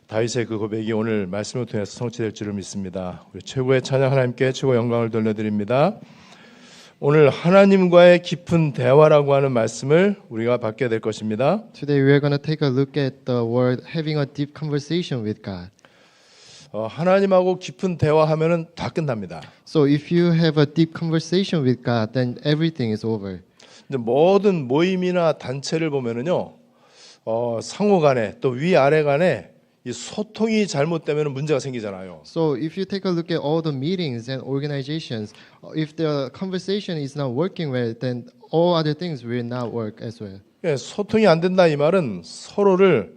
다윗의 그 고백이 오늘 말씀을 통해서 성취될 줄을 믿습니다. 우리 최고의 찬양 하나님께 최고 영광을 돌려드립니다. 오늘 하나님과의 깊은 대화라고 하는 말씀을 우리가 받게 될 것입니다. Today we are going to take a look at the word having a deep conversation with God. 하나님하고 깊은 대화하면은 다 끝납니다. So if you have a deep conversation with God, then everything is over. 이제 모든 모임이나 단체를 보면은요, 상호간에 또 위아래 간에 이 소통이 잘못되면 문제가 생기잖아요. So if you take a look at all the meetings and organizations, if the conversation is not working well, then all other things will not work as well. 소통이 안 된다 이 말은 서로를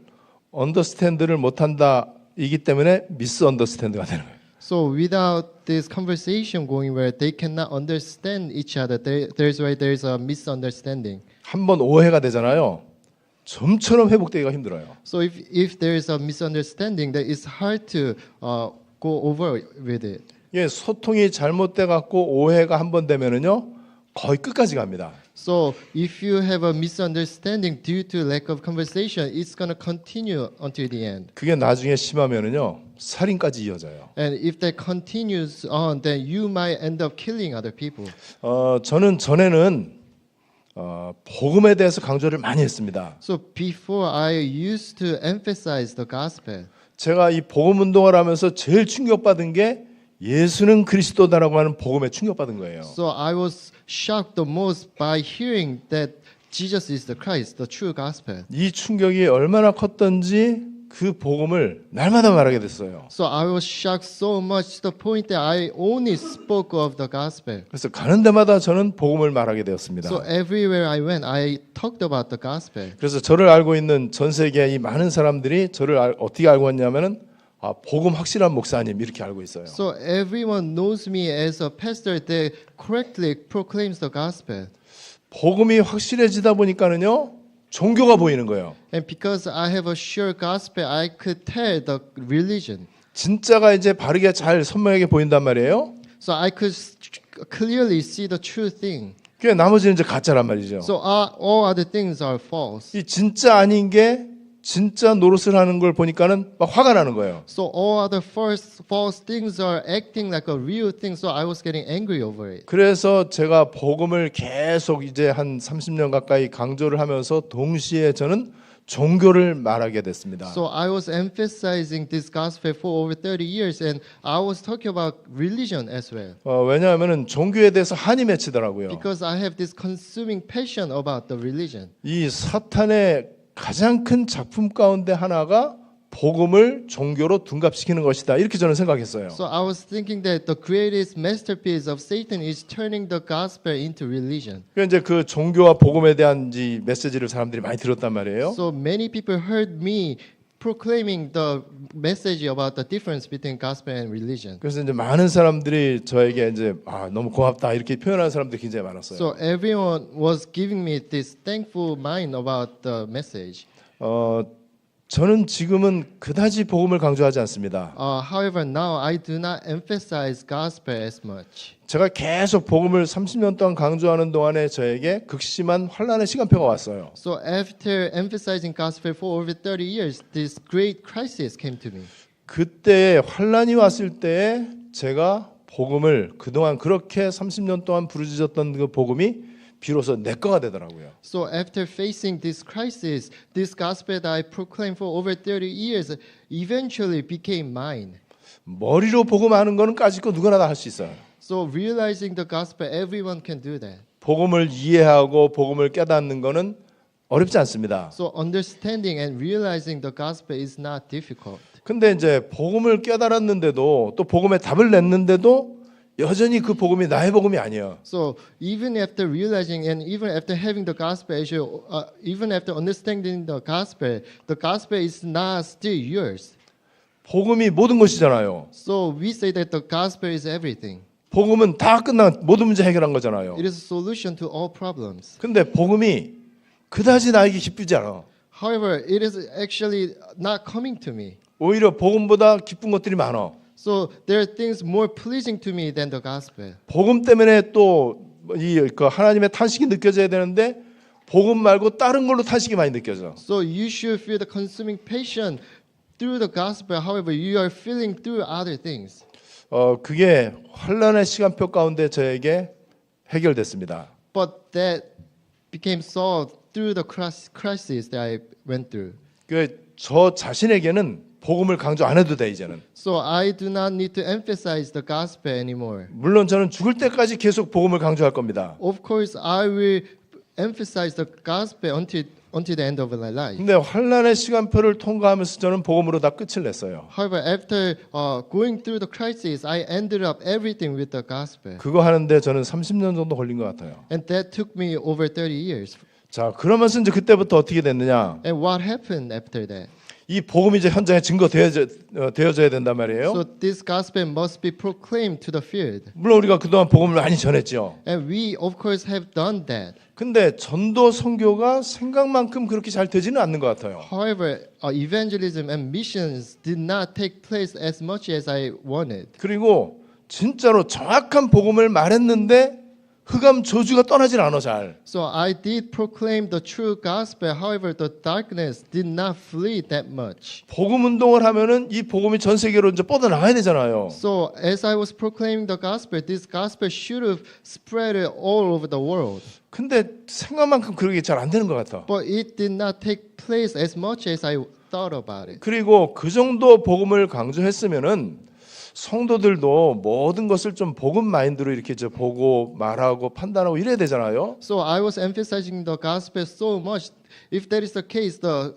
언더스탠드를 못한다 이기 때문에 미스언더스탠드가 되는 거예요. So without this conversation going well, they cannot understand each other. There's why there's a misunderstanding. 한번 오해가 되잖아요. 좀처럼 회복되기가 힘들어요. So if there is a misunderstanding, that it's hard to go over with it. 예, 소통이 잘못돼 갖고 오해가 한 번 되면은요 거의 끝까지 갑니다. So if you have a misunderstanding due to lack of conversation, it's going to continue until the end. 그게 나중에 심하면은요 살인까지 이어져요. And if that continues on, then you might end up killing other people. 저는 전에는 복음에 대해서 강조를 많이 했습니다. So before I used to emphasize the gospel. 제가 이 복음 운동을 하면서 제일 충격받은 게 예수는 그리스도다라고 하는 복음에 충격받은 거예요. So I was shocked the most by hearing that Jesus is the Christ, the true gospel. 이 충격이 얼마나 컸던지 그 복음을 날마다 말하게 됐어요. So I was shocked so much to the point that I only spoke of the gospel. 그래서 가는 데마다 저는 복음을 말하게 되었습니다. So everywhere I went, I talked about the gospel. 그래서 저를 알고 있는 전 세계의 이 많은 사람들이 저를 어떻게 알고 있냐면은 복음 확실한 목사님 이렇게 알고 있어요. So everyone knows me as a pastor that correctly proclaims the gospel. 복음이 확실해지다 보니까는요 종교가 보이는 거예요. And because I have a sure gospel, I could tell the religion. 진짜가 이제 바르게 잘 선명하게 보인단 말이에요. So I could clearly see the true thing. 그 나머지는 이제 가짜란 말이죠. So all other things are false. 이 진짜 아닌 게 진짜 노릇을 하는 걸 보니까는 막 화가 나는 거예요. So all other false things are acting like a real thing. So I was getting angry over it. 그래서 제가 복음을 계속 이제 한 30년 가까이 강조를 하면서 동시에 저는 종교를 말하게 됐습니다. So I was emphasizing this gospel for over 30 years, and I was talking about religion as well. 왜냐하면은 종교에 대해서 한이 맺히더라고요. Because I have this consuming passion about the religion. 이 사탄의 가장 큰 작품 가운데 하나가 복음을 종교로 둔갑시키는 것이다. 이렇게 저는 생각했어요. So I was thinking that the greatest masterpiece of Satan is turning the gospel into religion. 그러니까 이제 그 종교와 복음에 대한 이 메시지를 사람들이 많이 들었단 말이에요. So many people heard me proclaiming the message about the difference between gospel and religion. 그래서 이제 많은 사람들이 저에게 이제 너무 고맙다 이렇게 표현하는 사람들이 굉장히 많았어요. So everyone was giving me this thankful mind about the message. 저는 지금은 그다지 복음을 강조하지 않습니다. However, now I do not emphasize gospel as much. 제가 계속 복음을 30년 동안 강조하는 동안에 저에게 극심한 환난의 시간표가 왔어요. So after emphasizing gospel for over 30 years, this great crisis came to me. 그때 환난이 왔을 때에 제가 복음을 그동안 그렇게 30년 동안 부르짖었던 그 복음이 비로소 내 거가 되더라고요. So after facing this crisis, this gospel that I proclaimed for over 30 years eventually became mine. 머리로 복음하는 거는 까짓거 누구나 다 할 수 있어요. So realizing the gospel, everyone can do that. 복음을 이해하고 복음을 깨닫는 거는 어렵지 않습니다. So understanding and realizing the gospel is not difficult. 근데 이제 복음을 깨달았는데도 또 복음에 답을 냈는데도 여전히 그 복음이 나의 복음이 아니에요. So even after realizing and even after having the gospel as your, even after understanding the gospel is not still yours. 복음이 모든 것이잖아요. So we say that the gospel is everything. 복음은 다 끝난 모든 문제 해결한 거잖아요. It is a solution to all problems. 근데 복음이 그다지 나에게 기쁘지 않아. However, it is actually not coming to me. 오히려 복음보다 기쁜 것들이 많아. So there are things more pleasing to me than the gospel. 복음 때문에 또 이 하나님의 탄식이 느껴져야 되는데 복음 말고 다른 걸로 탄식이 많이 느껴져. So you should feel the consuming passion through the gospel. However, you are feeling through other things. 그게 환란의 시간표 가운데 저에게 해결됐습니다. But that became solved through the crisis that I went through. 저 자신에게는 복음을 강조 안 해도 돼 이제는. So I do not need to emphasize the gospel anymore. 물론 저는 죽을 때까지 계속 복음을 강조할 겁니다. Of course, I will emphasize the gospel until the end of my life. 근데 환란의 시간표를 통과하면서 저는 복음으로 다 끝을 냈어요. However, after going through the crisis, I ended up everything with the gospel. 그거 하는데 저는 30년 정도 걸린 것 같아요. And that took me over 30 years. 자, 그러면서 이제 그때부터 어떻게 됐느냐? And what happened after that? 이 복음이 이제 현장에 되어져야 된단 말이에요. So this gospel must be proclaimed to the field. 물론 우리가 그동안 복음을 많이 전했죠. And we, of course, have done that. 근데 전도 선교가 생각만큼 그렇게 잘 되지는 않는 것 같아요. However, evangelism and missions did not take place as much as I wanted. 그리고 진짜로 정확한 복음을 말했는데 흑암 저주가 떠나질 않아 잘. So I did proclaim the true gospel. However, the darkness did not flee that much. 복음 운동을 하면은 이 복음이 전 세계로 이제 뻗어 나가야 되잖아요. So as I was proclaiming the gospel, this gospel should have spread all over the world. 근데 생각만큼 그렇게 잘 안 되는 것 같아. But it did not take place as much as I thought about it. 그리고 그 정도 복음을 강조했으면은 성도들도 모든 것을 좀 복음 마인드로 이렇게 이제 보고 말하고 판단하고 이래야 되잖아요. So I was emphasizing the gospel so much. If that is the case, the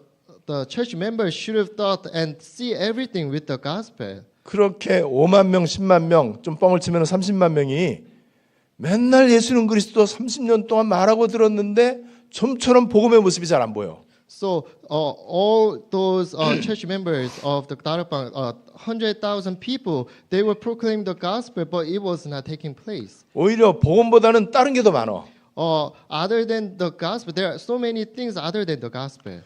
church members should have thought and see everything with the gospel. 그렇게 5만 명, 10만 명, 좀 뻥을 치면 30만 명이 맨날 예수는 그리스도 30년 동안 말하고 들었는데 좀처럼 복음의 모습이 잘 안 보여. So all those church members of the Darabang, 100,000 people, they were proclaiming the gospel, but it was not taking place. 오히려 복음보다는 다른 게 더 많아. Other than the gospel, there are so many things other than the gospel.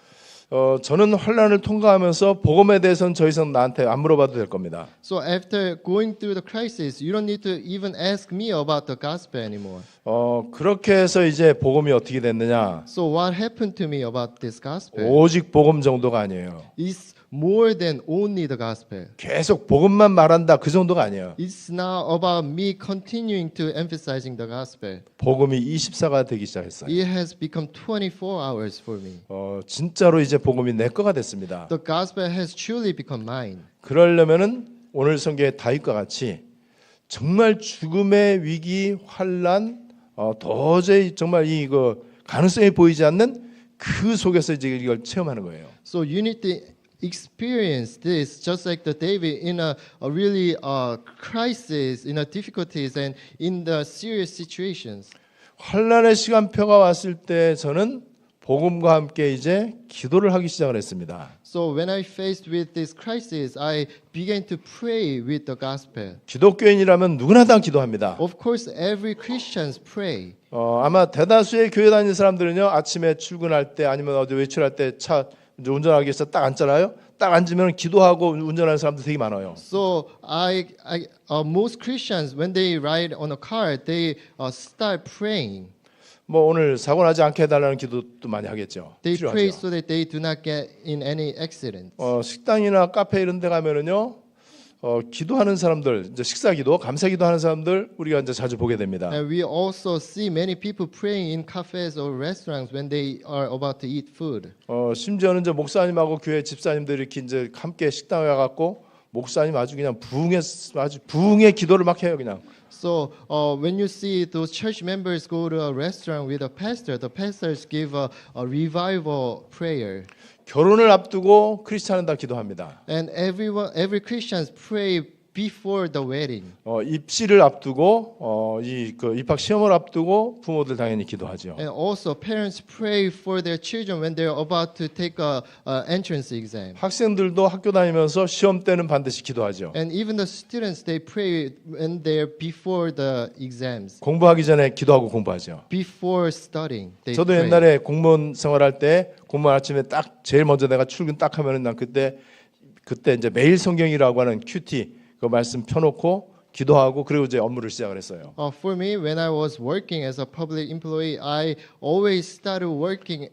저는 환란을 통과하면서 복음에 대해서는 더 이상 나한테 안 물어봐도 될 겁니다. So after going through the crisis, you don't need to even ask me about the gospel anymore. 그렇게 해서 이제 복음이 어떻게 됐느냐? So what happened to me about this gospel? 오직 복음 정도가 아니에요. It's more than only the gospel. 계속 복음만 말한다 그 정도가 아니에요. It's not about me continuing to emphasizing the gospel. 복음이 24가 되기 시작했어요. It has become 24 hours for me. 진짜로 이제 복음이 내 거가 됐습니다. The gospel has truly become mine. 그러려면은 오늘 성경의 다윗과 같이 정말 죽음의 위기, 환란, 도저히 정말 이거 가능성이 보이지 않는 그 속에서 이제 이걸 체험하는 거예요. So you need to experience this just like the David in a really crisis, in a difficulties and in the serious situations. 환란의 시간표가 왔을 때 저는 복음과 함께 이제 기도를 하기 시작을 했습니다. So when I faced with this crisis, I began to pray with the gospel. 기독교인이라면 누구나 다 기도합니다. Of course, every Christians pray. 아마 대다수의 교회 다니는 사람들은요 아침에 출근할 때 아니면 어디 외출할 때 차 운전하기 위해서 딱 앉잖아요. 딱 앉으면 기도하고 운전하는 사람들 되게 많아요. So most Christians when they ride on a car, they start praying. 뭐 오늘 사고 나지 않게 해달라는 기도도 많이 하겠죠. They pray 필요하죠. so that they do not get in any accident. 식당이나 카페 이런 데 가면은요 기도하는 사람들 이제 식사기도 감사기도 하는 사람들 우리가 이제 자주 보게 됩니다. And we also see many people praying in cafes or restaurants when they are about to eat food. 심지어는 이제 목사님하고 교회 집사님들이 이렇게 이제 함께 식당에 가갖고 목사님 아주 그냥 부흥의 기도를 막 해요 그냥. So when you see those church members go to a restaurant with a pastor, the pastors give a revival prayer. 결혼을 앞두고 크리스찬은 다 기도합니다. And every Christians pray before the wedding. 입시를 앞두고 입학 시험을 앞두고 부모들 당연히 기도하죠. And also parents pray for their children when they're about to take a entrance exam. 학생들도 학교 다니면서 시험 때는 반드시 기도하죠. And even the students they pray when they're before the exams. 공부하기 전에 기도하고 공부하죠. Before studying, they 저도 pray. 옛날에 공무원 생활할 때 공무원 아침에 딱 제일 먼저 내가 출근 딱 하면은 난 그때 이제 매일 성경이라고 하는 큐티 그 말씀 펴놓고 기도하고 그리고 이제 업무를 시작을 했어요. For me, when I was working as a public employee, I always started working.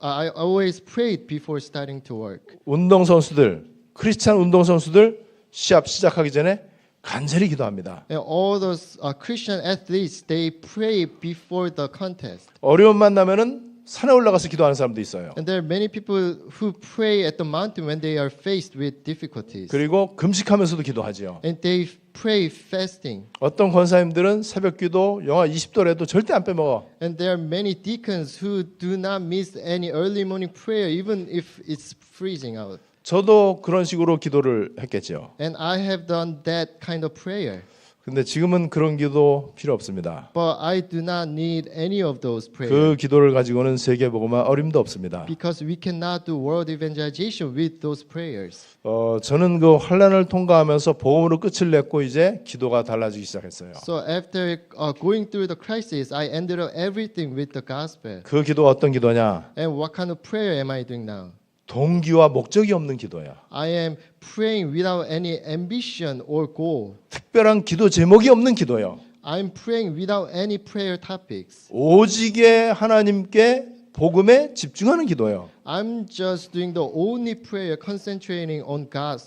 I always prayed before starting to work. 운동 선수들 크리스찬 운동선수들 시합 시작하기 전에 간절히 기도합니다. And all those Christian athletes, they pray before the contest. 어려움 만나면은 산에 올라가서 기도하는 사람도 있어요. And there are many people who pray at the mountain when they are faced with difficulties. 그리고 금식하면서도 기도하지요. And they pray fasting. 어떤 권사님들은 새벽 기도 영하 20도래도 절대 안 빼먹어. And there are many deacons who do not miss any early morning prayer even if it's freezing out. 저도 그런 식으로 기도를 했겠죠. And I have done that kind of prayer. 근데 지금은 그런 기도 필요 없습니다. But I do not need any of those prayers. 그 기도를 가지고는 세계복음화 어림도 없습니다. Because we cannot do world evangelization with those prayers. 저는 그 환란을 통과하면서 복음으로 끝을 냈고 이제 기도가 달라지기 시작했어요. So after going through the crisis, I ended up everything with the gospel. 그 기도가 어떤 기도냐? And what kind of prayer am I doing now? 동기와 목적이 없는 기도야. I am praying without any ambition or goal. 특별한 기도 제목이 없는 기도예요. I'm praying without any prayer topics. 오직에 하나님께 복음에 집중하는 기도예요. I'm just doing the only prayer concentrating on God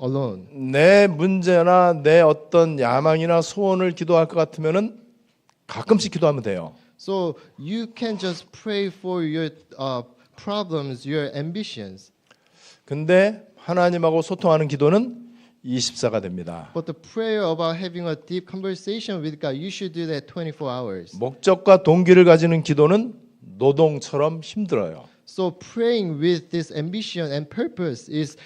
alone. 내 문제나 내 어떤 야망이나 소원을 기도할 것 같으면은 가끔씩 기도하면 돼요. So you can just pray for your problems, your ambitions. 근데 하나님하고 소통하는 기도는 24가 됩니다. But the prayer about having a deep conversation with God, you should do that 24 hours. 목적과 동기를 가지는 기도는 노동처럼 힘들어요. So praying with this ambition and purpose is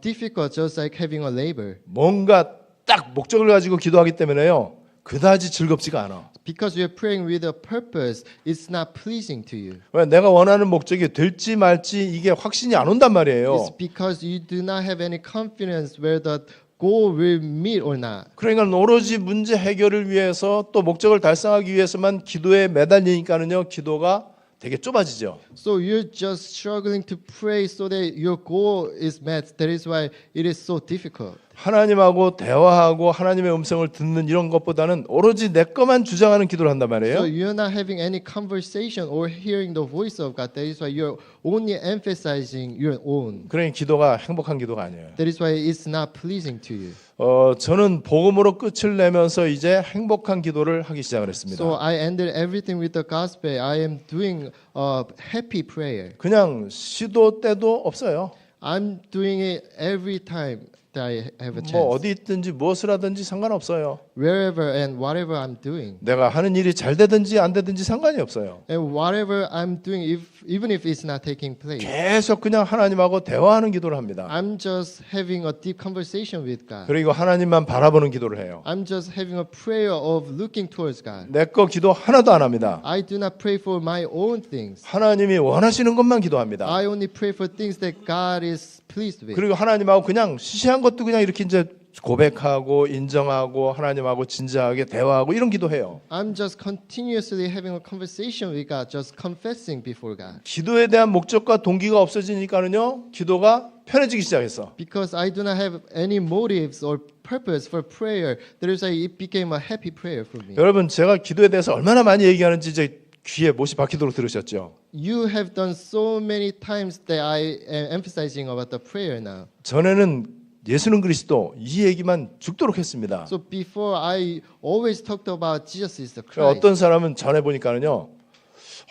difficult, just like having a labor. 뭔가 딱 목적을 가지고 기도하기 때문에요. 그다지 즐겁지가 않아. Because you're praying with a purpose, it's not pleasing to you. 왜 내가 원하는 목적이 될지 말지 이게 확신이 안 온단 말이에요. It's because you do not have any confidence where the goal will meet or not. 그러니까 오로지 문제 해결을 위해서 또 목적을 달성하기 위해서만 기도에 매달리니까는요. 기도가 되게 좁아지죠. So you're just struggling to pray so that your goal is met. That is why it is so difficult. 하나님하고 대화하고 하나님의 음성을 듣는 이런 것보다는 오로지 내 것만 주장하는 기도를 한단 So 말이에요. you're not having any conversation or hearing the voice of God. That is why you're only emphasizing your own. 그러니 기도가 행복한 기도가 아니에요. That is why it's not pleasing to you. 저는 복음으로 끝을 내면서 이제 행복한 기도를 하기 시작을 했습니다. So I ended everything with the gospel. I am doing a happy prayer. 그냥 시도 때도 없어요. I'm doing it every time that I have a chance. 뭐 어디 있든지 무엇을 하든지 상관없어요. Wherever and whatever I'm doing. 내가 하는 일이 잘 되든지 안 되든지 상관이 없어요. And whatever I'm doing, even if it's not taking place. 계속 그냥 하나님하고 대화하는 기도를 합니다. I'm just having a deep conversation with God. 그리고 하나님만 바라보는 기도를 해요. I'm just having a prayer of looking towards God. 내 거 기도 하나도 안 합니다. I do not pray for my own things. 하나님이 원하시는 것만 기도합니다. I only pray for things that God is pleased with. 그리고 하나님하고 그냥 시시한 것도 그냥 이렇게 이제 고백하고 인정하고 하나님하고 진지하게 대화하고 이런 기도해요. I'm just continuously having a conversation with God, just confessing before God. 기도에 대한 목적과 동기가 없어지니까는요. 기도가 편해지기 시작했어. Because I do not have any motives or purpose for prayer, that is why it became a happy prayer for me. 여러분 제가 기도에 대해서 얼마나 많이 얘기하는지 이제 귀에 못이 박히도록 들으셨죠? You have done so many times that I am emphasizing about the prayer now. 전에는 예수는 그리스도 이 얘기만 죽도록 했습니다. So before I always talked about Jesus is the Christ. 어떤 사람은 전해 보니까는요.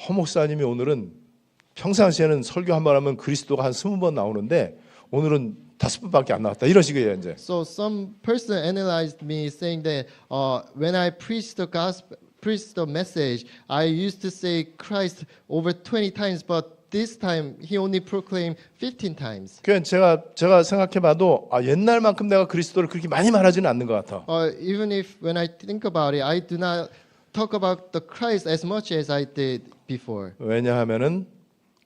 허 목사님이 오늘은 평상시에는 설교 한 번 하면 그리스도가 한 20번 나오는데 오늘은 5번밖에 안 나왔다. 이런 식이에요, 이제. So some person analyzed me saying that when I preach the gospel, preach the message, I used to say Christ over 20 times, but this time he only proclaimed 15 times. 그냥 제가 생각해봐도 옛날만큼 내가 그리스도를 그렇게 많이 말하지는 않는 것 같아. Even if when I think about it, I do not talk about the Christ as much as I did before. 왜냐하면은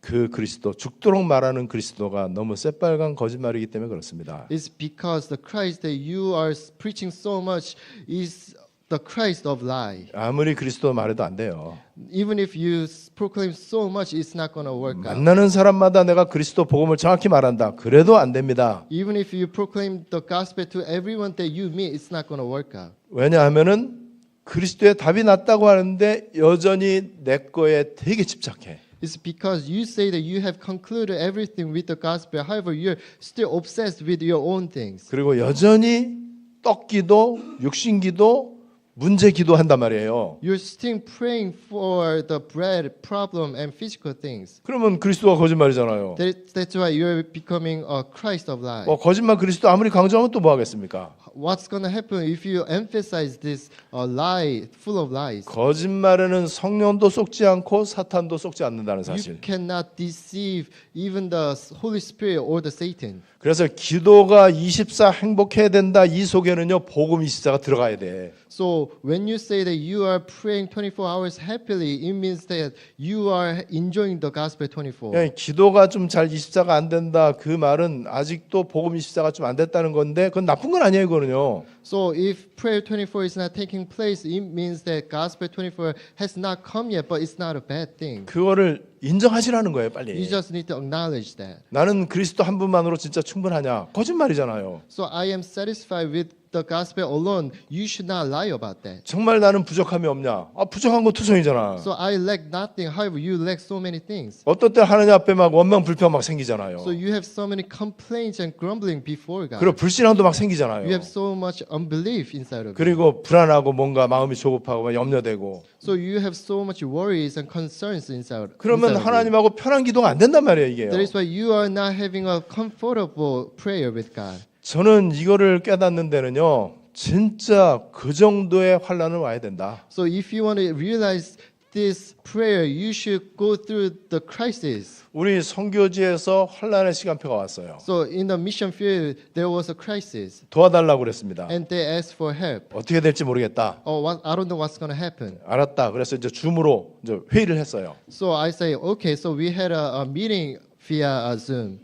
그 그리스도 죽도록 말하는 그리스도가 너무 새빨간 거짓말이기 때문에 그렇습니다. It's because the Christ that you are preaching so much is the Christ of lie. 아무리 그리스도 말해도 안 돼요. Even if you proclaim so much, it's not going to work out. 만나는 사람마다 내가 그리스도 복음을 정확히 말한다. 그래도 안 됩니다. Even if you proclaim the gospel to everyone that you meet, it's not going to work out. 왜냐하면은 그리스도의 답이 낫다고 하는데 여전히 내 거에 되게 집착해. It's because you say that you have concluded everything with the gospel. However, you're still obsessed with your own things. 그리고 여전히 떡기도, 육신기도, 문제기도 한단 말이에요. You're still praying for the bread problem and physical things. 그러면 그리스도가 거짓말이잖아요. That's why you're becoming a Christ of lies. 거짓말 그리스도 아무리 강조하면 또 뭐 하겠습니까? What's going to happen if you emphasize this lie full of lies? 거짓말에는 성령도 속지 않고 사탄도 속지 않는다는 You 사실. cannot deceive even the Holy Spirit or the Satan. 그래서 기도가 24 행복해야 된다. 이 속에는요 복음 24가 들어가야 돼. So when you say that you are praying 24 hours happily, it means that you are enjoying the gospel 24. 그냥 기도가 좀 잘 24가 안 된다. 그 말은 아직도 복음 24가 좀 안 됐다는 건데 그건 나쁜 건 아니에요, 그거는요. So if prayer 24 is not taking place, it means that gospel 24 has not come yet, but it's not a bad thing. 그거를 인정하시라는 거예요, You 빨리. just need to acknowledge that. 나는 그리스도 한 분만으로 진짜 충분하냐? 거짓말이잖아요. So I am satisfied with the gospel alone. You should not lie about that. 정말 나는 부족함이 없냐? 부족한 건 투성이잖아. So I lack nothing. However, you lack so many things. 어떨 때 하나님 앞에 막 원망 불평 막 생기잖아요. So you have so many complaints and grumbling before God. 그리고 불신앙도 막 생기잖아요. You have so much unbelief inside of you. 그리고 불안하고 뭔가 마음이 조급하고 막 염려되고. So you have so much worries and concerns inside. 그러면 inside of you. 하나님하고 편한 기도가 안 된단 말이에요, 이게요. That is why you are not having a comfortable prayer with God. 저는 이거를 깨닫는 데는요. 진짜 그 정도의 환란은 와야 된다. So if you want to realize this prayer, you should go through the crisis. 우리 선교지에서 환란의 시간표가 왔어요. So in the mission field, there was a crisis, 도와달라고 그랬습니다. and they asked for help. 어떻게 될지 모르겠다. I don't know what's going to happen. 알았다. 그래서 이제 줌으로 이제 회의를 했어요. So I say, okay. So we had a meeting via Zoom.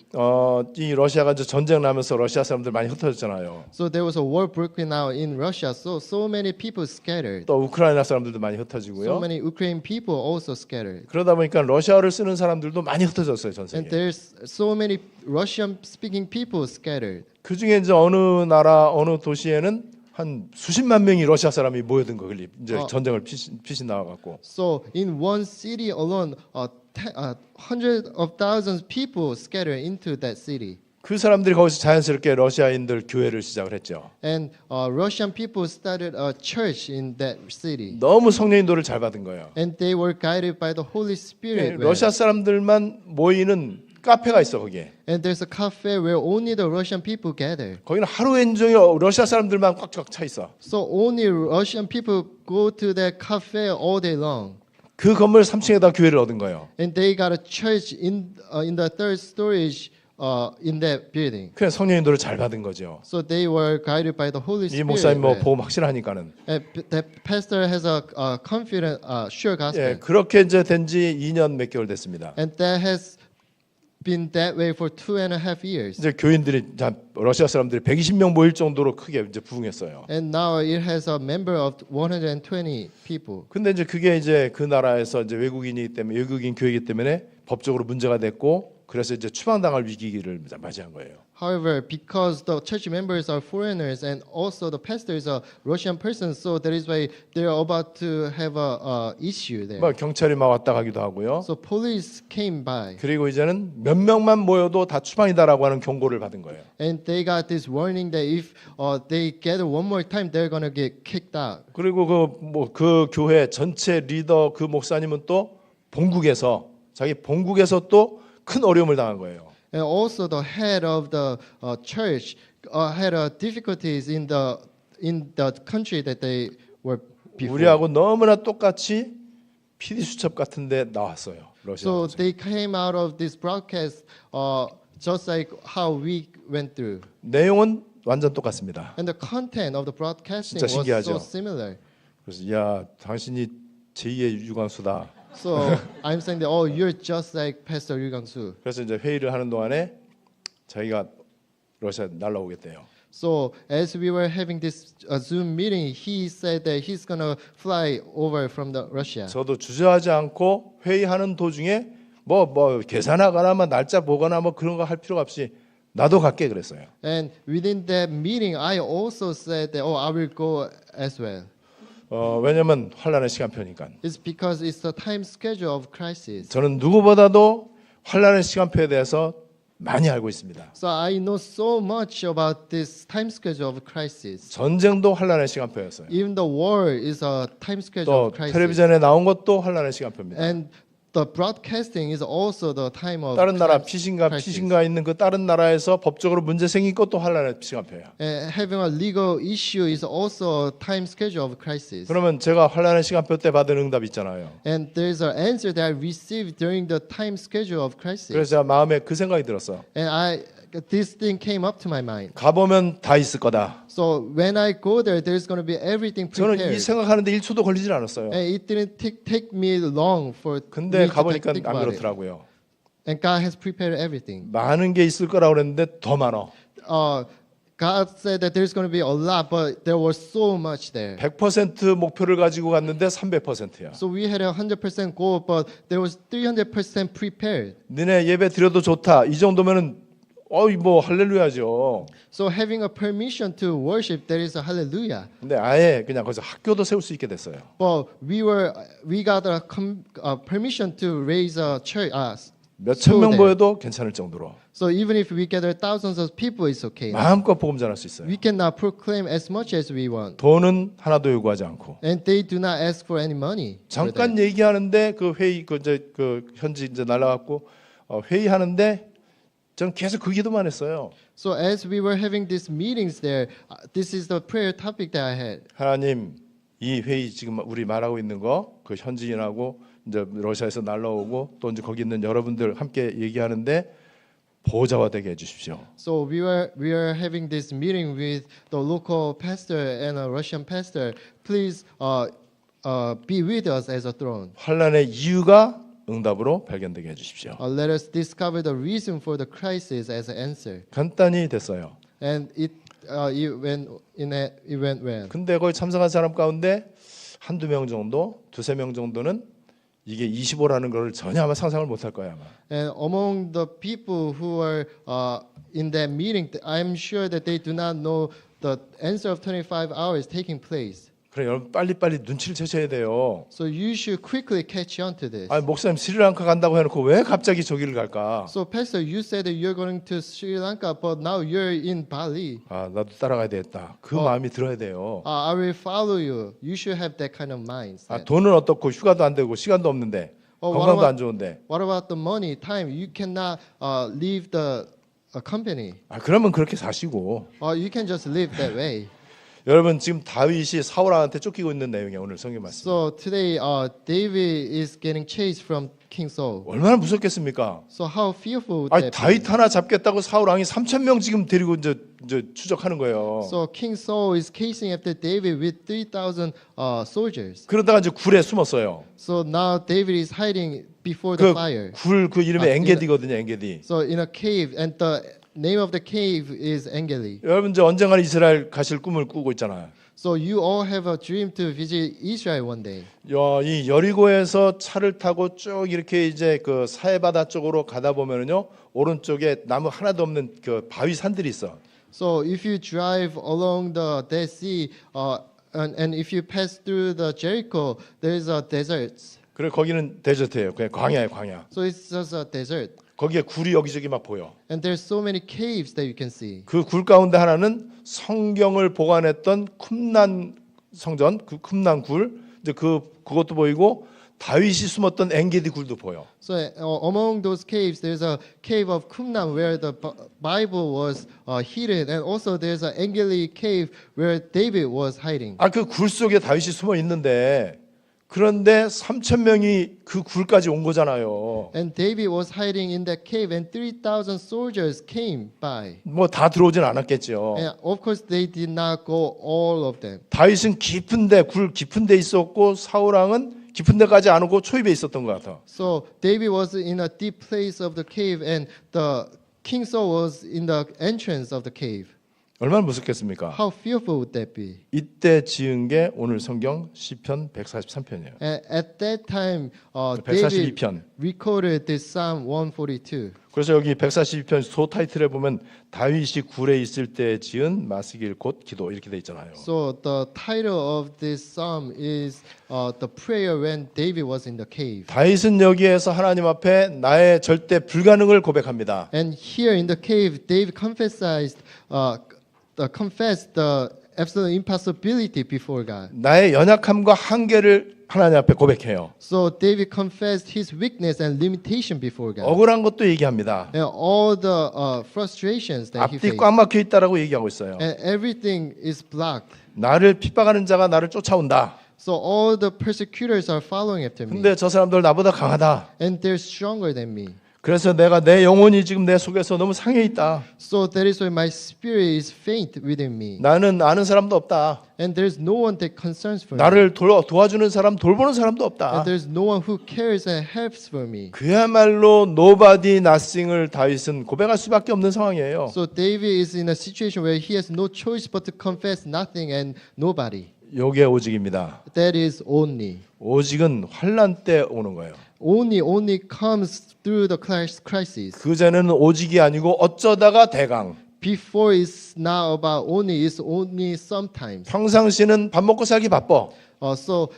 이 러시아가 이제 전쟁 나면서 러시아 사람들 많이 흩어졌잖아요. So there was a war breaking out in Russia. So many people scattered. 또 우크라이나 사람들도 많이 So 흩어지고요. many Ukrainian people also scattered. 그러다 보니까 러시아어를 쓰는 사람들도 많이 흩어졌어요, 전 And 세계. there's so many Russian-speaking people scattered. 그 중에 이제 어느 나라 어느 도시에는 한 수십만 명이 러시아 사람이 모여든 거 이제 전쟁을 피신 나와 갖고. So in one city alone, hundreds of thousands of people scattered into that city. 그 사람들이 거기서 자연스럽게 러시아인들 교회를 시작을 했죠. And Russian people started a church in that city. 너무 성령 인도를 잘 받은 거예요. And they were guided by the Holy Spirit. 러시아 사람들만 모이는 카페가 있어 거기에. And there's a cafe where only the Russian people gather. 거기는 하루 종일 러시아 사람들만 꽉꽉 차 있어. So only Russian people go to that cafe all day long. 그 건물 3층에다 교회를 얻은 거예요. And they got a church in the third story in that building. 그냥 성령 인도를 잘 받은 거죠. So they were guided by the Holy 이 Spirit. 목사님 뭐 보험 확실하니까는. The pastor has a confident, sure gospel. 예, 그렇게 이제 된지 2년 몇 개월 됐습니다. And that has been that way for 2.5 years. 이제 교인들이 러시아 사람들이 120명 모일 정도로 크게 이제 부흥했어요. And now it has a member of 120 people. 근데 이제 그게 이제 그 나라에서 이제 외국인 교회이기 때문에 법적으로 문제가 됐고 그래서 이제 추방당할 위기를 맞이한 거예요. However, because the church members are foreigners and also the pastor is a Russian person, so that is why they are about to have a issue there. 뭐 경찰이 막 왔다 가기도 하고요. So police came by, 그리고 이제는 몇 명만 모여도 다 추방이다라고 하는 경고를 받은 거예요. and they got this warning that if they gather one more time, they're gonna get kicked out. 그리고 그 교회 전체 리더 그 목사님은 또 자기 본국에서 또 큰 어려움을 당한 거예요. And also the head of the church had difficulties in the country that they were before. 우리하고 너무나 똑같이 PD 수첩 같은데 나왔어요. 러시아. So they came out of this broadcast just like how we went through. 내용은 완전 똑같습니다. And the content of the broadcasting 진짜 was 신기하죠? so similar. 그래서 야 당신이 제2의 유광수다. So I'm saying that you're just like Pastor Yu Gang-soo. 그래서 이제 회의를 하는 동안에 자기가 러시아 날라오겠대요. So as we were having this Zoom meeting, he said that he's gonna fly over from Russia. 저도 주저하지 않고 회의하는 도중에 뭐 계산하거나 뭐 날짜 보거나 뭐 그런 거 할 필요가 없이 나도 갈게 그랬어요. And within that meeting, I also said that I will go as well. 왜냐면 환란의 시간표니까. It's because it's the time schedule of crisis. 저는 누구보다도 환란의 시간표에 대해서 많이 알고 있습니다. So I know so much about this time schedule of crisis. 전쟁도 환란의 시간표였어요. Even the war is a time schedule 또 of crisis. 텔레비전에 나온 것도 환란의 시간표입니다. And the broadcasting is also the time of 다른 나라 crisis. 피신가 있는 그 다른 나라에서 법적으로 문제 생긴 것도 환란의 시간표예요. Having a legal issue is also a time schedule of crisis. 그러면 제가 환란의 시간표 때 받은 응답 있잖아요. And there's an answer that I received during the time schedule of crisis. 그래서 제가 마음에 그 생각이 들었어요. And this thing came up to my mind. 가보면 다 있을 거다. So when I go there, there's going to be everything 저는 prepared. 이 생각하는데 1초도 걸리질 않았어요. And it didn't take me long for 근데 me to 가보니까 think 안 about it. 그렇더라고요. And God has prepared everything. 많은 게 있을 거라고 그랬는데 더 많아. God said that there's going to be a lot, but there was so much there. 100% 목표를 가지고 갔는데 300%야. So we had a 100% goal, but there was 300% prepared. 너네 예배 드려도 좋다. 이 정도면은 뭐 할렐루야죠. So having a permission to worship, that is a hallelujah. 근데 아예 그냥 거기서 학교도 세울 수 있게 됐어요. But we got a permission to raise a church. 몇천 명 모여도 괜찮을 정도로 So even if we gather thousands of people, it's okay. 마음껏 복음 전할 수 있어요. We can now proclaim as much as we want, 돈은 하나도 요구하지 않고 and they do not ask for any money. for that. 잠깐 얘기하는데 그 회의 그 현지 이제 날라갔고 회의하는데 저는 계속 그 기도만 했어요. So as we were having these meetings there, this is the prayer topic that I had. 하나님, 이 회의 지금 우리 말하고 있는 거 그 현지인하고 이제 러시아에서 날라오고 또 이제 거기 있는 여러분들 함께 얘기하는데 보좌화되게 해주십시오. So we were having this meeting with the local pastor and a Russian pastor. Please be with us as a throne. 환란의 이유가 응답으로 발견되게 해주십시오. Let us discover the reason for the crisis as an answer. 간단히 됐어요. And it went well. 근데 거기 참석한 사람 가운데 한두 명 정도, 두세 명 정도는 이게 25라는 걸 전혀 아마 상상을 못할 거야 아마. And among the people who were in that meeting, I'm sure that they do not know the answer of 25 hours taking place. 그래 여러분 빨리빨리 눈치를 채셔야 돼요. So you should quickly catch on to this. 아니 목사님 스리랑카 간다고 해놓고 왜 갑자기 저기를 갈까? So Pastor, you said that you're going to Sri Lanka, but now you're in Bali. 아 나도 따라가야 되겠다. 그 마음이 들어야 돼요. I will follow you. You should have that kind of mindset. 아 돈은 어떻고 휴가도 안 되고 시간도 없는데 건강도 안 좋은데. What about the money, time? You cannot leave the company. 아 그러면 그렇게 사시고. You can just live that way. 여러분 지금 다윗이 사울왕한테 쫓기고 있는 내용이에요. 오늘 성경 말씀. So today, David is getting chased from King Saul. 얼마나 무섭겠습니까? So how fearful would 아니 that be? 다윗 하나 잡겠다고 사울왕이 3,000명 지금 데리고 이제 추적하는 거예요. So King Saul is chasing after David with 3,000 soldiers. 그러다가 이제 굴에 숨었어요. So now David is hiding before the fire. 굴 그 이름이 아, 엔게디거든요. 엔게디. So in a cave, and the name of the cave is Engedi. 여러분 이제 언젠가 이스라엘 가실 꿈을 꾸고 있잖아요. So you all have a dream to visit Israel one day. 이 여리고에서 차를 타고 쭉 이렇게 이제 그 사해바다 쪽으로 가다 보면은요 오른쪽에 나무 하나도 없는 그 바위 산들이 있어. So if you drive along the Dead Sea, and if you pass through the Jericho, there is a desert. 그래 거기는 데저트예요. 그냥 광야예요, 광야. So it's just a desert. 거기에 굴이 여기저기 막 보여. And there's so many caves that you can see. 그 굴 가운데 하나는 성경을 보관했던 쿰난 성전, 그 쿰난 굴. 이제 그것도 보이고 다윗이 숨었던 엔게디 굴도 보여. So among those caves, there's a cave of Qumran where the Bible was hidden, and also there's an Engedi cave where David was hiding. 아 그 굴 속에 다윗이 숨어 있는데 그런데 3,000명이 그 굴까지 온 거잖아요. And David was hiding in that cave, and 3,000 soldiers came by. 뭐 다 들어오진 않았겠죠. And of course, they did not go all of them. 다윗은 깊은데 굴 깊은데 있었고 사울왕은 깊은데까지 안 오고 초입에 있었던 것 같아. So David was in a deep place of the cave, and the King Saul was in the entrance of the cave. 얼마나 무섭겠습니까? How fearful would that be? 이때 지은 게 오늘 성경 시편 143편이에요. At that time, David 142편. recorded this Psalm 142. 그래서 여기 142편 소 타이틀에 보면 다윗이 굴에 있을 때 지은 마스길 곧 기도 이렇게 돼 있잖아요. So the title of this psalm is the prayer when David was in the cave. 다윗은 여기에서 하나님 앞에 나의 절대 불가능을 고백합니다. And here in the cave, David confessed the absolute impossibility before God. 나의 연약함과 한계를 하나님 앞에 고백해요. So David confessed his weakness and limitation before God. 억울한 것도 얘기합니다. And all the frustrations that he 앞뒤 faced. 꽉 막혀 있다라고 얘기하고 있어요. And everything is blocked. 나를 핍박하는 자가 나를 쫓아온다. So all the persecutors are following after me. 근데 저 사람들 나보다 강하다. And they're stronger than me. 그래서 내가 내 영혼이 지금 내 속에서 너무 상해 있다. So that is why my spirit is faint within me. 나는 아는 사람도 없다. And there's no one that concerns for me. 나를 도와주는 사람, 돌보는 사람도 And 없다. there's no one who cares and helps for me. 그야말로 nobody nothing을 다윗은 고백할 수밖에 없는 상황이에요. So David is in a situation where he has no choice but to confess nothing and nobody. 요게 오직입니다. That is only. 오직은 환난 때 오는 거예요. Only comes through the crisis. 그전에는 오직이 아니고 어쩌다가 대강. Before it's not about only, it's only sometimes. 평상시는 밥 먹고 살기 바빠. So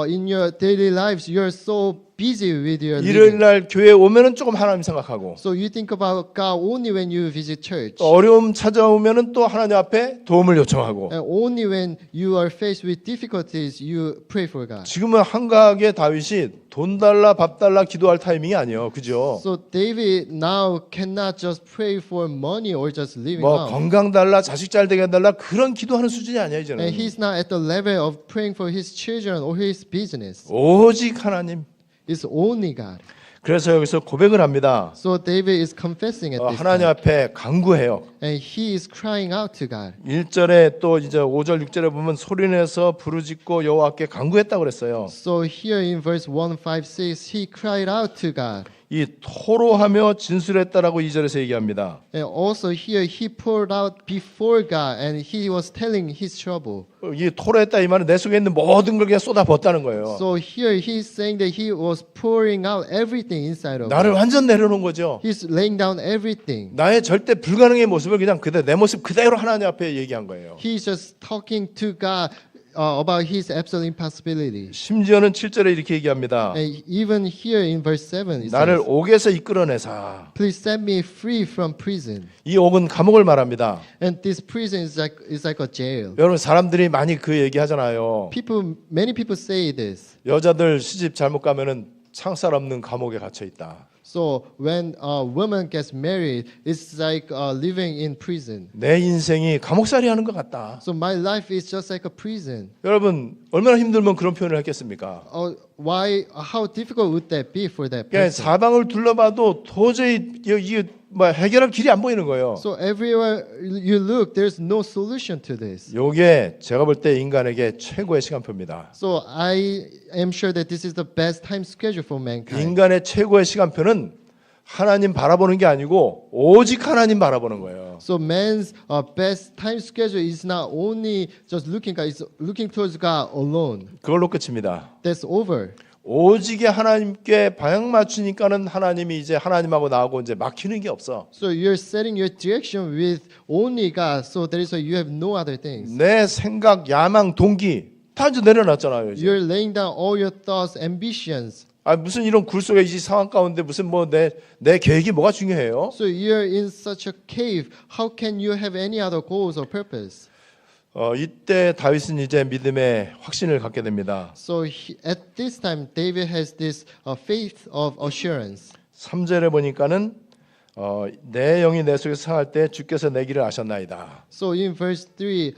in your daily lives, you're so busy with your 일요일 living. 날 교회 오면은 조금 하나님 생각하고 So you think about God only when you visit church. 또 어려움 찾아오면은 또 하나님 앞에 도움을 요청하고 And only when you are faced with difficulties, you pray for God. 지금은 한가하게 다윗이 돈 달라 밥 달라 기도할 타이밍이 아니에요. 그죠? So David now cannot just pray for money or just living 뭐 out. 건강 달라 자식 잘 되게 해달라 그런 기도하는 수준이 아니야 이제는. And he's not at the level of praying for his children or his business. 오직 하나님. It's only God. 그래서 여기서 고백을 합니다. So David is confessing at this 하나님 time. 앞에 간구해요. And he is crying out to God. 1절에 또 이제 5절 6절에 보면 소리내서 부르짖고 여호와께 간구했다고 그랬어요. So here in verse 1, 5, 6, he cried out to God. 이 토로하며 진술했다라고 2절에서 얘기합니다. And also here he poured out before God and he was telling his trouble. 이 토로했다 이 말은 내 속에 있는 모든 걸 그냥 쏟아붓다는 거예요. So here he's saying that he was pouring out everything inside of 나를 him. 완전 내려놓은 거죠. He's laying down everything. 나의 절대 불가능의 모습을 그냥 내 모습 그대로 하나님 앞에 얘기한 거예요. He's just talking to God about his absolute impossibility. 심지어는 7절에 이렇게 얘기합니다. And even here in verse 7, it 나를 says, 옥에서 이끌어내사. please set me free from prison. 이 옥은 감옥을 말합니다. And this prison is like a jail. 여러분 사람들이 많이 그 얘기 하잖아요. Many people say this. 여자들 시집 잘못 가면은 창살 없는 감옥에 갇혀 있다. So when a woman gets married, it's like living in prison. 내 인생이 감옥살이 하는 것 같다. So my life is just like a prison. 여러분 얼마나 힘들면 그런 표현을 했겠습니까? How difficult would that be for that 그냥 person? 사방을 둘러봐도 도저히 이게 뭐 해결할 길이 안 보이는 거예요. So everywhere you look, there's no solution to this. 요게 제가 볼 때 인간에게 최고의 시간표입니다. So I am sure that this is the best time schedule for mankind. 인간의 최고의 시간표는 하나님 바라보는 게 아니고 오직 하나님 바라보는 거예요. So man's best time schedule is not only just looking God, it's looking towards God alone. 그걸로 끝입니다. That's over. 오직에 하나님께 방향 맞추니까는 하나님이 이제 하나님하고 나하고 이제 막히는 게 없어. So you're setting your direction with only God. So that is why you have no other things. 내 생각, 야망, 동기 다 이제 내려놨잖아요. 이제. You're laying down all your thoughts, ambitions. 아 무슨 이런 굴 속에 이 상황 가운데 무슨 뭐 내 계획이 뭐가 중요해요? So you're in such a cave. How can you have any other goals or purpose? 이때 다윗은 이제 믿음의 확신을 갖게 됩니다. So at this time, David has this faith of assurance. 3절에 보니까는 내 영이 내 속에 상할 때 주께서 내 길을 아셨나이다. So in verse 3,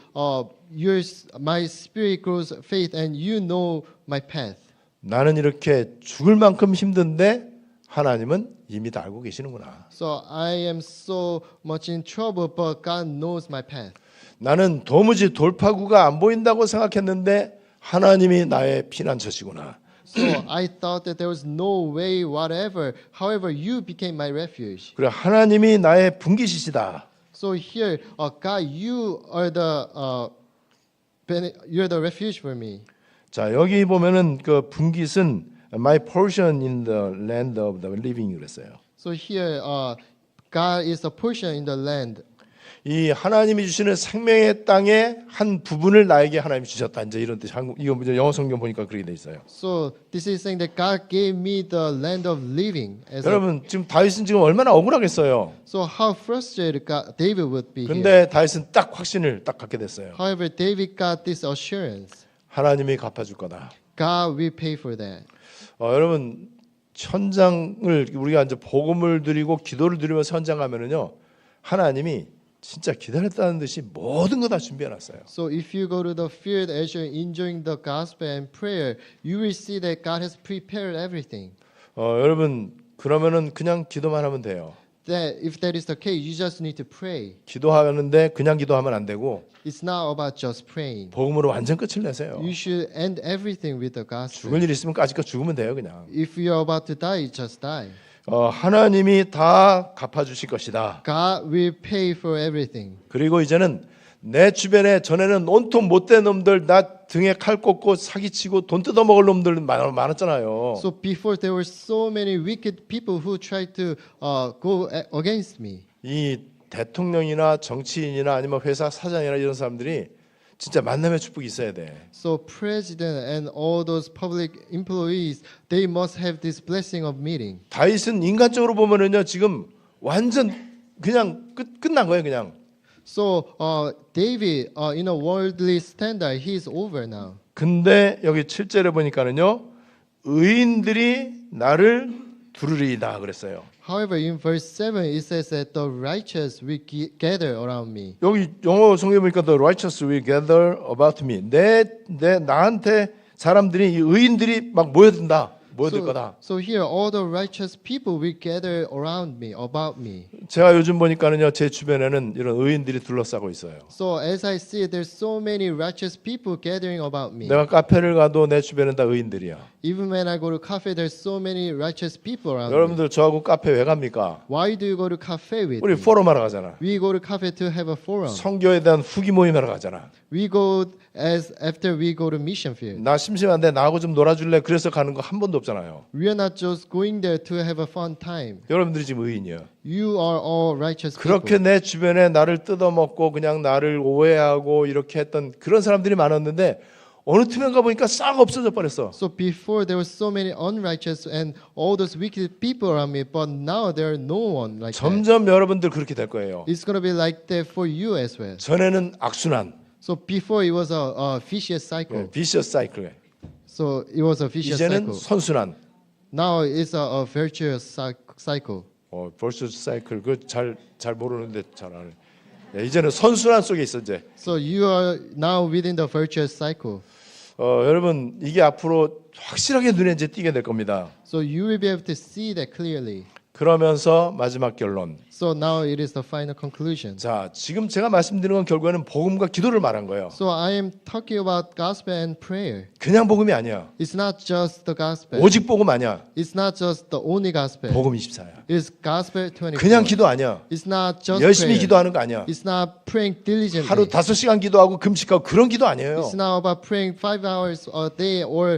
my spirit grows faith and you know my path. 나는 이렇게 죽을 만큼 힘든데 하나님은 이미 다 알고 계시는구나. So I am so much in trouble, but God knows my path. 나는 도무지 돌파구가 안 보인다고 생각했는데 하나님이 나의 피난처시구나. So I thought that there was no way, whatever. However, you became my refuge. 그래 하나님이 나의 분기시시다. So here, God, you're the refuge for me. 자, 여기 보면은 그 분깃은 my portion in the land of the living 그랬어요. So here, God is a portion in the land. 이 하나님이 주시는 생명의 땅의 한 부분을 나에게 하나님이 주셨다. 이제 이런 뜻. 이거 영어 성경 보니까 그렇게 돼 있어요. So this is saying that God gave me the land of living. 여러분 지금 다윗은 지금 얼마나 억울하겠어요. So how frustrated David would be here. 근데 다윗은 딱 확신을 딱 갖게 됐어요. However, David got this assurance. 하나님이 갚아줄 거다. God will pay for that. 여러분 현장을 우리가 이제 복음을 드리고 기도를 드리면서 현장 가면은요 하나님이 진짜 기다렸다는 듯이 모든 거 다 준비해놨어요. So if you go to the field as you're enjoying the gospel and prayer, you will see that God has prepared everything. 여러분 그러면은 그냥 기도만 하면 돼요. That if that is the case, you just need to pray. 기도하는데 그냥 기도하면 안 되고 It's not about just praying. 복음으로 완전 끝을 내세요. You should end everything with the gospel. 죽을 일 있으면 까짓거 죽으면 돼요 그냥. If you're about to die, you just die. 하나님이 다 갚아주실 것이다. God will pay for everything. 그리고 이제는 내 주변에 전에는 온통 못된 놈들 나 등에 칼 꽂고 사기치고 돈 뜯어먹을 놈들 많았잖아요. So before there were so many wicked people who tried to go against me. 이 대통령이나 정치인이나 아니면 회사 사장이나 이런 사람들이 진짜 만남의 축복이 있어야 돼. So president and all those public employees, they must have this blessing of meeting. 다윗은 인간적으로 보면은요 지금 완전 그냥 끝난 거예요 그냥. So David, in a worldly standard, he is over now. 근데 여기 7절에 보니까는요 의인들이 나를 두르리이다 그랬어요. However, in verse 7, it says that the righteous will gather around me. 여기 영어 성경에 보니까 the righteous will gather about me. 나한테 사람들이 이 의인들이 막 모여들 거다. So here, all the righteous people will gather around me, about me. 제가 요즘 보니까는요 제 주변에는 이런 의인들이 둘러싸고 있어요. So as I see, there's so many righteous people gathering about me. 내가 카페를 가도 내 주변은 다 의인들이야. Even when I go to cafe, there's so many righteous people around me. 여러분들 저하고 카페 왜 갑니까? Why do you go to cafe with 우리 me? 포럼하러 가잖아. We go to cafe to have a forum. 선교에 대한 후기 모임하러 가잖아. We go after we go to mission field. 나 심심한데 나하고 좀 놀아줄래? 그래서 가는 거 한 번도 없잖아요. We are not just going there to have a fun time. 여러분들이 지금 의인이에요. You are all righteous 그렇게 people. 내 주변에 나를 뜯어먹고 그냥 나를 오해하고 이렇게 했던 그런 사람들이 많았는데 어느 틈에 가보니까 싹 없어져 버렸어. So before there were so many unrighteous and all those wicked people around me, but now there are no one like that. 점점 여러분들 그렇게 될 거예요. It's going to be like that for you as well. 전에는 악순환, So before it was a vicious cycle. 비셔스 사이클. So it was a vicious 이제는 cycle. 선순환. Now it's a virtuous cycle. 비셔스 사이클 그잘 모르는데 잘 아네. 이제는 선순환 속에 있어 이제. So you are now within the virtuous cycle. 여러분 이게 앞으로 확실하게 눈에 이제 띄게 될 겁니다. So you will be able to see that clearly. 그러면서 마지막 결론. So now it is the final conclusion. 자, 지금 제가 말씀드리는 건 결국에는 복음과 기도를 말한 거예요. So I am talking about gospel and prayer. 그냥 복음이 아니야. It's not just the gospel. 오직 복음 아니야. It's not just the only gospel. 복음 24야. It's gospel 24. 그냥 기도 아니야. It's not just 열심히 prayer. 기도하는 거 아니야. It's not praying diligently. 하루 5시간 기도하고 금식하고 그런 기도 아니에요. It's not about praying 5 hours a day or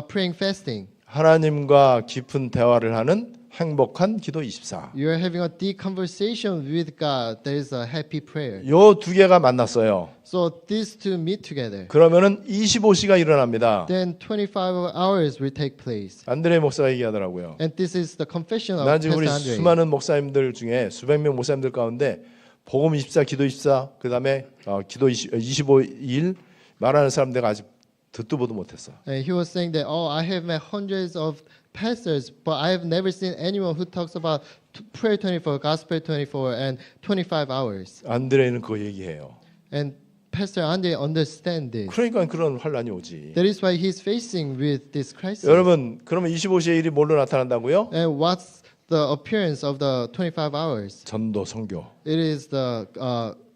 praying fasting. 하나님과 깊은 대화를 하는 행복한 기도 24. You are having a deep conversation with God. That is a happy prayer. 요 두 개가 만났어요. So these two meet together. 그러면은 25시가 일어납니다. Then 25 hours will take place. 안드레 목사가 얘기하더라고요. And this is the confession of 난 지금 Pastor 우리 Andre. 수많은 목사님들 중에 수백 명 목사님들 가운데 복음 24, 기도 24, 그다음에 기도 25일 말하는 사람 내가 아직 듣도 보도 못했어. And he was saying that, I have met hundreds of pastors, but I have never seen anyone who talks about prayer 24, gospel 24, and 25 hours. 안드레는 그거 얘기해요. And Pastor Andre understand this. 그러니까 그런 환란이 오지. That is why he's facing with this crisis. 여러분, 그러면 25시의 일이 뭘로 나타난다고요? And what's the appearance of the 25 hours? 전도, 선교. It is the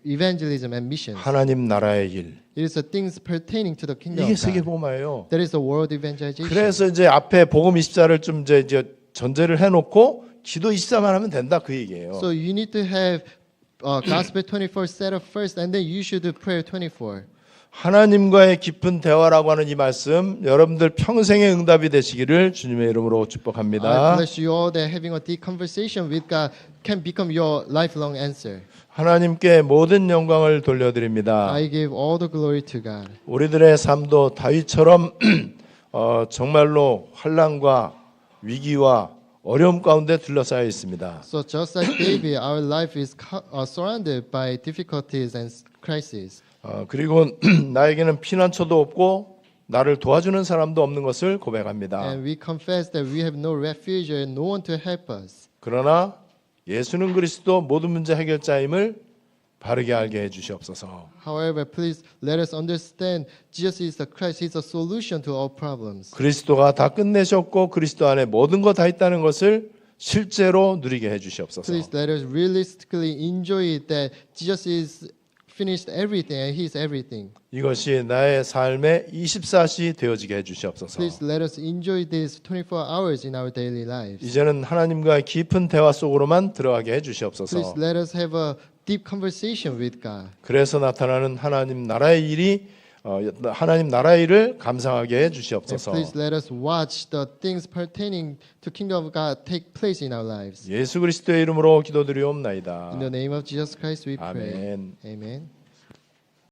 evangelism and missions. 하나님 나라의 일. It is the things pertaining to the kingdom 이게 of God. 세계복음화예요. That is the world evangelization. 그래서 이제 앞에 복음 24를 좀 이제 전제를 해놓고 기도 24만 하면 된다 그 얘기예요. So you need to have Gospel 24 set up first, and then you should do prayer 24. 하나님과의 깊은 대화라고 하는 이 말씀 여러분들 평생의 응답이 되시기를 주님의 이름으로 I 축복합니다. bless you all that having a deep conversation with God can become your lifelong answer. 하나님께 모든 영광을 돌려드립니다. I give all the glory to God. 우리들의 삶도 다윗처럼 정말로 환난과 위기와 어려움 가운데 둘러싸여 있습니다. So just like David, our life is surrounded by difficulties and crises. 그리고 나에게는 피난처도 없고 나를 도와주는 사람도 없는 것을 고백합니다. And we confess that we have no refuge and no one to help us. 그러나 예수는 그리스도 모든 문제 해결자임을 바르게 알게 해주시옵소서. However, please let us understand Jesus is the Christ. He's a solution to all problems. 그리스도가 다 끝내셨고 그리스도 안에 모든 거 다 있다는 것을 실제로 누리게 해주시옵소서. Please let us realistically enjoy that Jesus is finished everything and He is everything. 이것이 나의 삶의 24시 되어지게 해주시옵소서. Please let us enjoy these 24 hours in our daily lives. 이제는 하나님과의 깊은 대화 속으로만 들어가게 Please 해주시옵소서. let us have a deep conversation with God. 그래서 나타나는 하나님 나라의 일이 하나님 나라의 일을 감상하게 And 해주시옵소서. please let us watch the things pertaining to kingdom of God take place in our lives. 예수 그리스도의 이름으로 기도드리옵나이다. In the name of Jesus Christ we pray. 아멘. Amen.